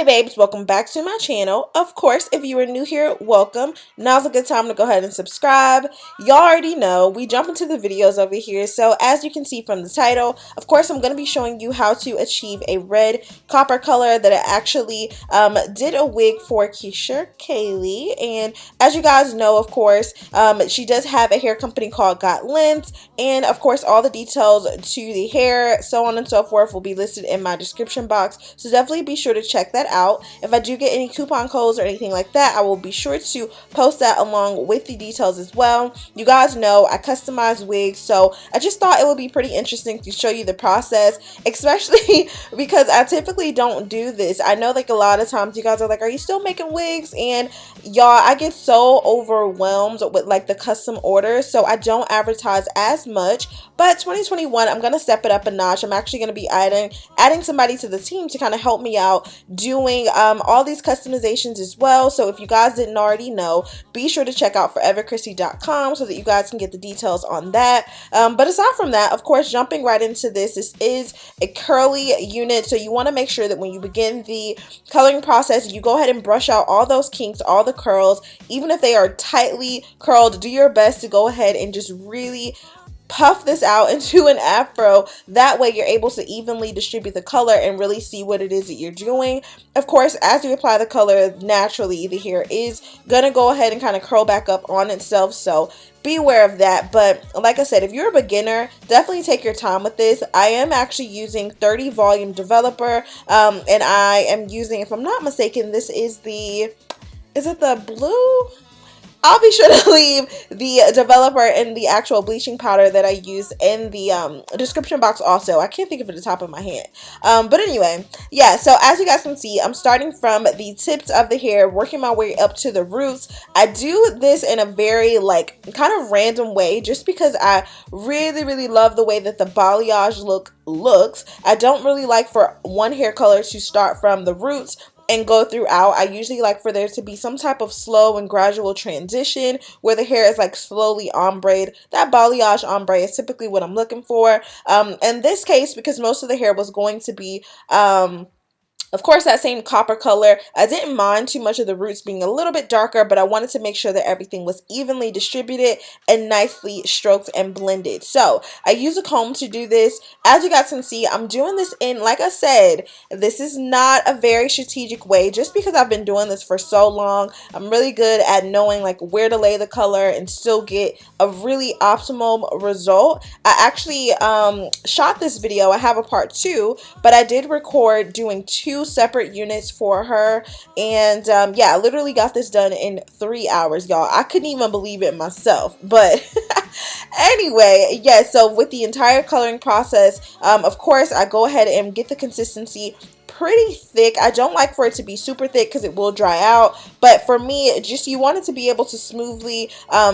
Hey babes, welcome back to my channel. Of course, if you are new here, welcome. Now's a good time to go ahead and subscribe. Y'all already know, we jump into the videos over here. So as you can see from the title, of course, I'm going to be showing you how to achieve a red copper color that I actually did a wig for Keesha Kaylee. And as you guys know, of course, she does have a hair company called Gotlengths. And of course, all the details to the hair, so on and so forth, will be listed in my description box. So definitely be sure to check that out. If I do get any coupon codes or anything like that, I will be sure to post that along with the details as well. You guys know I customize wigs, so I just thought it would be pretty interesting to show you the process, especially because I typically don't do this. I know like a lot of times you guys are like, are you still making wigs? And y'all, I get so overwhelmed with like the custom orders, so I don't advertise as much. But 2021, I'm gonna step it up a notch. I'm actually gonna be adding somebody to the team to kind of help me out doing all these customizations as well. So if you guys didn't already know, be sure to check out ForeverCryssy.com so that you guys can get the details on that. But aside from that, of course, jumping right into this is a curly unit. So you want to make sure that when you begin the coloring process, you go ahead and brush out all those kinks, all the curls. Even if they are tightly curled, do your best to go ahead and just really puff this out into an afro. That way you're able to evenly distribute the color and really see what it is that you're doing. Of course, as you apply the color, naturally the hair is gonna go ahead and kind of curl back up on itself, so be aware of that. But like I said, if you're a beginner, definitely take your time with this. I am actually using 30 volume developer, and I am using, if I'm not mistaken, this is the, is it the blue? I'll be sure to leave the developer and the actual bleaching powder that I use in the description box also. I can't think of it at the top of my head. But anyway, yeah, so as you guys can see, I'm starting from the tips of the hair, working my way up to the roots. I do this in a very like kind of random way just because I really love the way that the balayage looks. I don't really like for one hair color to start from the roots and go throughout. I usually like for there to be some type of slow and gradual transition where the hair is like slowly ombre. That balayage ombre is typically what I'm looking for. In this case, because most of the hair was going to be of course, that same copper color, I didn't mind too much of the roots being a little bit darker, but I wanted to make sure that everything was evenly distributed and nicely stroked and blended. So I use a comb to do this. As you guys can see, I'm doing this in, like I said, this is not a very strategic way. Just because I've been doing this for so long, I'm really good at knowing like where to lay the color and still get a really optimal result. I actually shot this video. I have a part 2, but I did record doing 2 separate units for her, and yeah, I literally got this done in 3 hours, y'all. I couldn't even believe it myself, but anyway, yeah, so with the entire coloring process, of course, I go ahead and get the consistency pretty thick. I don't like for it to be super thick because it will dry out, but for me, just you want it to be able to smoothly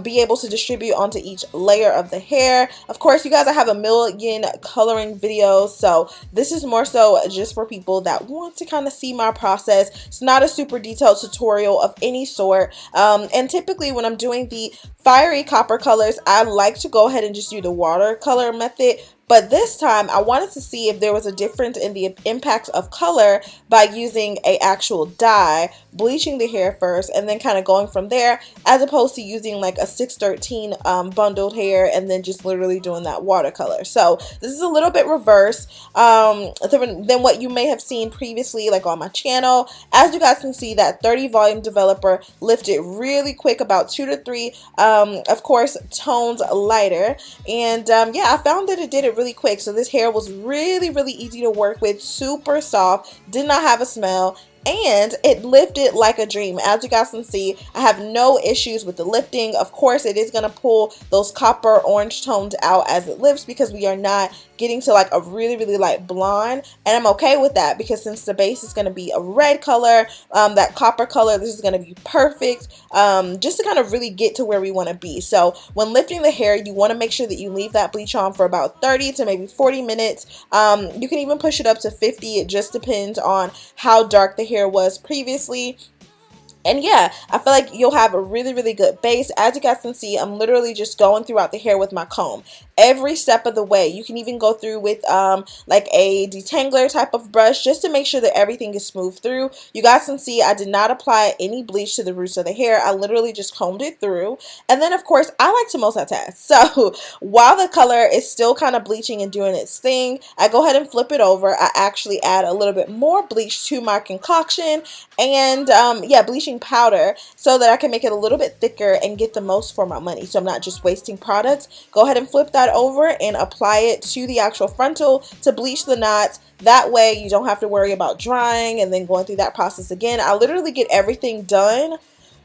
be able to distribute onto each layer of the hair. Of course, you guys, I have a million coloring videos, so this is more so just for people that want to kind of see my process. It's not a super detailed tutorial of any sort, and typically when I'm doing the fiery copper colors, I like to go ahead and just do the watercolor method. But this time, I wanted to see if there was a difference in the impact of color by using an actual dye, bleaching the hair first, and then kind of going from there, as opposed to using like a 613 bundled hair and then just literally doing that watercolor. So this is a little bit reverse than what you may have seen previously, like on my channel. As you guys can see, that 30 volume developer lifted really quick, about 2 to 3, of course, tones lighter. And yeah, I found that it did it really quick. So this hair was really easy to work with, super soft, did not have a smell, and it lifted like a dream. As you guys can see, I have no issues with the lifting. Of course, it is going to pull those copper orange tones out as it lifts because we are not getting to like a really light blonde, and I'm okay with that because since the base is going to be a red color, that copper color, this is going to be perfect, just to kind of really get to where we want to be. So when lifting the hair, you want to make sure that you leave that bleach on for about 30 to maybe 40 minutes. You can even push it up to 50. It just depends on how dark the hair was previously. And yeah, I feel like you'll have a really good base. As you guys can see, I'm literally just going throughout the hair with my comb. every step of the way. You can even go through with like a detangler type of brush just to make sure that everything is smooth through. You guys can see I did not apply any bleach to the roots of the hair. I literally just combed it through. And then of course I like to multitask. So while the color is still kind of bleaching and doing its thing, I go ahead and flip it over. I actually add a little bit more bleach to my concoction and yeah, bleaching powder so that I can make it a little bit thicker and get the most for my money. So I'm not just wasting products. Go ahead and flip that over and apply it to the actual frontal to bleach the knots. That way you don't have to worry about drying and then going through that process again. I literally get everything done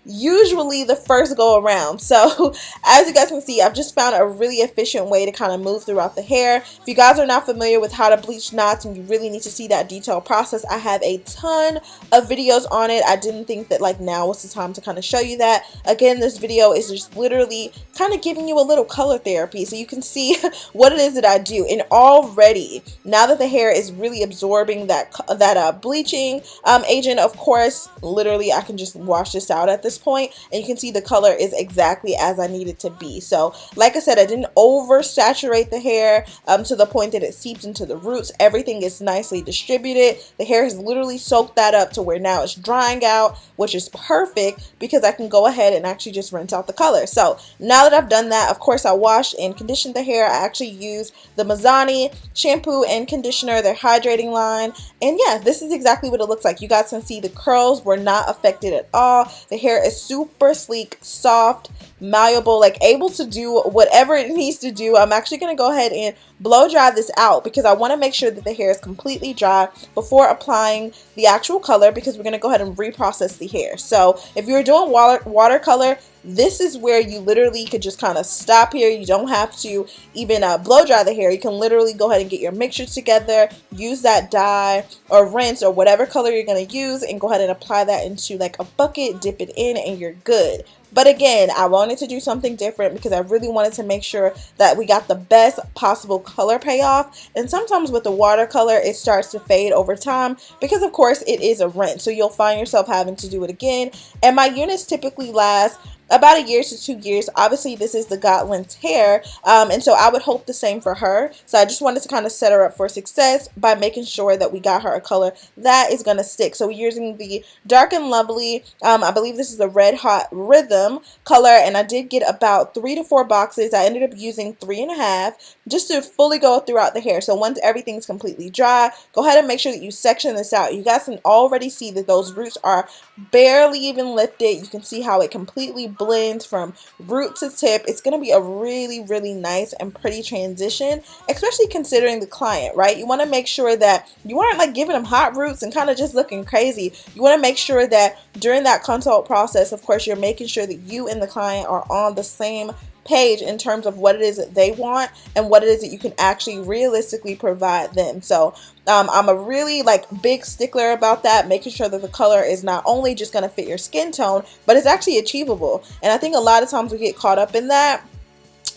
usually the first go around. So as you guys can see, I've just found a really efficient way to kind of move throughout the hair. If you guys are not familiar with how to bleach knots and you really need to see that detailed process, I have a ton of videos on it. I didn't think that like now was the time to kind of show you that. Again, this video is just literally kind of giving you a little color therapy so you can see what it is that I do. And already, now that the hair is really absorbing that bleaching agent, of course, literally I can just wash this out at this point and you can see the color is exactly as I need it to be. So like I said, I didn't oversaturate the hair to the point that it seeps into the roots. Everything is nicely distributed. The hair has literally soaked that up to where now it's drying out, which is perfect because I can go ahead and actually just rinse out the color. So now that I've done that, of course I washed and conditioned the hair. I actually used the Mizani shampoo and conditioner, their hydrating line, and yeah, this is exactly what it looks like. You guys can see the curls were not affected at all. The hair is super sleek, soft, malleable, like able to do whatever it needs to do. I'm actually going to go ahead and blow dry this out because I want to make sure that the hair is completely dry before applying the actual color, because we're going to go ahead and reprocess the hair. So if you're doing watercolor, this is where you literally could just kind of stop here. You don't have to even blow dry the hair. You can literally go ahead and get your mixture together, use that dye or rinse or whatever color you're going to use, and go ahead and apply that into like a bucket, dip it in, and you're good. But again, I wanted to do something different because I really wanted to make sure that we got the best possible color payoff. And sometimes with the watercolor, it starts to fade over time because of course it is a rinse. So you'll find yourself having to do it again. And my units typically last about a year to 2 years. Obviously this is the Gotlengths hair, and so I would hope the same for her. So I just wanted to kind of set her up for success by making sure that we got her a color that is going to stick. So we're using the Dark and Lovely, I believe this is the Red Hot Rhythm color, and I did get about 3 to 4 boxes. I ended up using 3.5 just to fully go throughout the hair. So once everything's completely dry, go ahead and make sure that you section this out. You guys can already see that those roots are barely even lifted. You can see how it completely blends from root to tip. It's going to be a really, really nice and pretty transition, especially considering the client, right? You want to make sure that you aren't like giving them hot roots and kind of just looking crazy. You want to make sure that during that consult process, of course, you're making sure that you and the client are on the same page in terms of what it is that they want and what it is that you can actually realistically provide them. So I'm a really like big stickler about that, making sure that the color is not only just going to fit your skin tone, but it's actually achievable. And I think a lot of times we get caught up in that.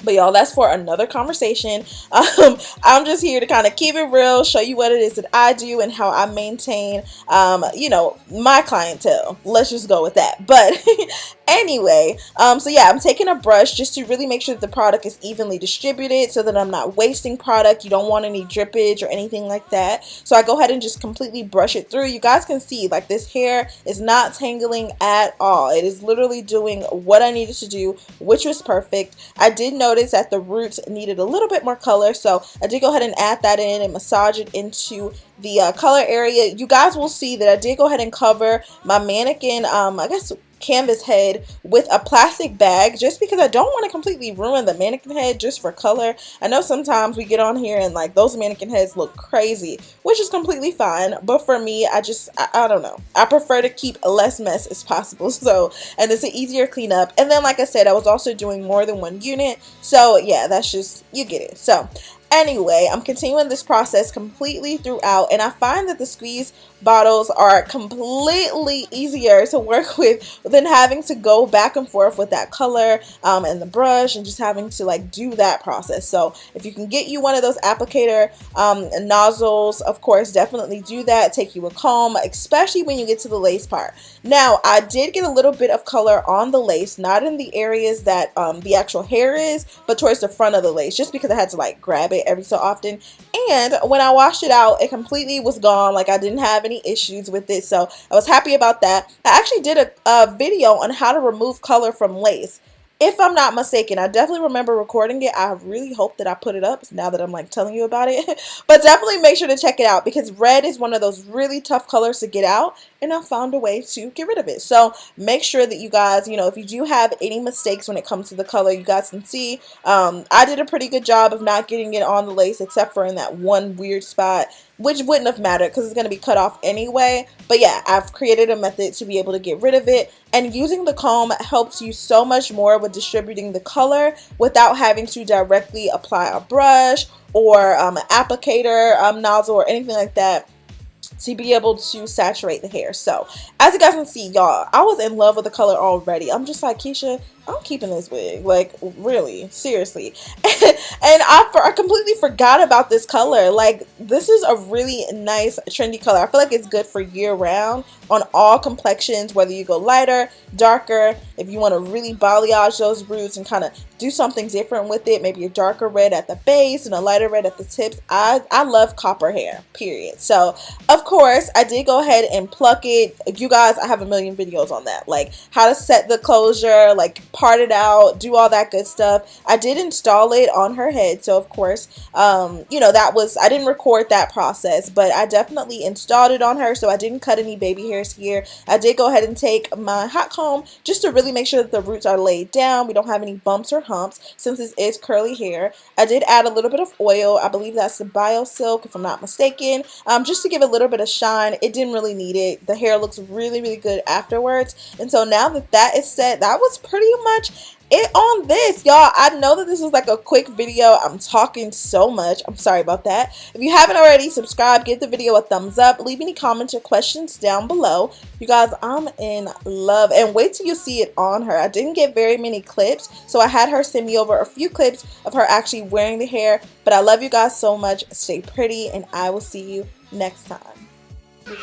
But y'all, that's for another conversation. I'm just here to kind of keep it real, show you what it is that I do and how I maintain, you know, my clientele. Let's just go with that. But anyway, so yeah, I'm taking a brush just to really make sure that the product is evenly distributed so that I'm not wasting product. You don't want any drippage or anything like that. So I go ahead and just completely brush it through. You guys can see like this hair is not tangling at all. It is literally doing what I needed to do, which was perfect. I did notice that the roots needed a little bit more color, so I did go ahead and add that in and massage it into the color area. You guys will see that I did go ahead and cover my mannequin, I guess canvas head with a plastic bag just because I don't want to completely ruin the mannequin head just for color. I know sometimes we get on here and like those mannequin heads look crazy, which is completely fine, but for me, I don't know, I prefer to keep less mess as possible. So, and it's an easier cleanup. And then like I said, I was also doing more than one unit, so yeah, that's just, you get it. So Anyway, I'm continuing this process completely throughout, and I find that the squeeze bottles are completely easier to work with than having to go back and forth with that color and the brush, and just having to like do that process. So if you can get you one of those applicator nozzles, of course, definitely do that. Take you a comb, especially when you get to the lace part. Now, I did get a little bit of color on the lace, not in the areas that the actual hair is, but towards the front of the lace, just because I had to like grab it every so often. And when I washed it out, it completely was gone. Like, I didn't have any issues with it, so I was happy about that. I actually did a video on how to remove color from lace, if I'm not mistaken. I definitely remember recording it. I really hope that I put it up now that I'm like telling you about it. But definitely make sure to check it out, because red is one of those really tough colors to get out, and I found a way to get rid of it. So make sure that you guys, you know, if you do have any mistakes when it comes to the color, you guys can see I did a pretty good job of not getting it on the lace, except for in that one weird spot, which wouldn't have mattered because it's going to be cut off anyway. But yeah, I've created a method to be able to get rid of it, and using the comb helps you so much more with distributing the color without having to directly apply a brush or an applicator nozzle or anything like that to be able to saturate the hair. So as you guys can see, y'all, I was in love with the color already. I'm just like, Keisha, I'm keeping this wig, like, really, seriously. And I completely forgot about this color. Like, this is a really nice trendy color. I feel like it's good for year round on all complexions, whether you go lighter, darker, if you want to really balayage those roots and kind of do something different with it, maybe a darker red at the base and a lighter red at the tips. I love copper hair, period. So of course I did go ahead and pluck it. You guys, I have a million videos on that, like how to set the closure, like part it out, do all that good stuff. I did install it on her head, so of course you know, that was, I didn't record that process, but I definitely installed it on her, so I didn't cut any baby hairs here. I did go ahead and take my hot comb just to really make sure that the roots are laid down, we don't have any bumps or humps since this is curly hair. I did add a little bit of oil. I believe that's the Bio Silk, if I'm not mistaken, just to give a little bit of shine. It didn't really need it. The hair looks really, really good afterwards. And so now that that is set, that was pretty much it on this, y'all. I know that this was like a quick video. I'm talking so much. I'm sorry about that. If you haven't already, subscribe, give the video a thumbs up, leave any comments or questions down below. You guys, I'm in love, and wait till you see it on her. I didn't get very many clips, so I had her send me over a few clips of her actually wearing the hair. But I love you guys so much. Stay pretty, and I will see you next time. Girl,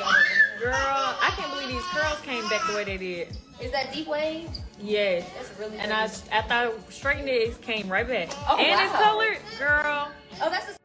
I can't believe these curls came back the way they did. Is that deep wave? Yes. That's really and I thought straightened it, it came right back. Oh, and wow. it's colored, girl. Oh, that's a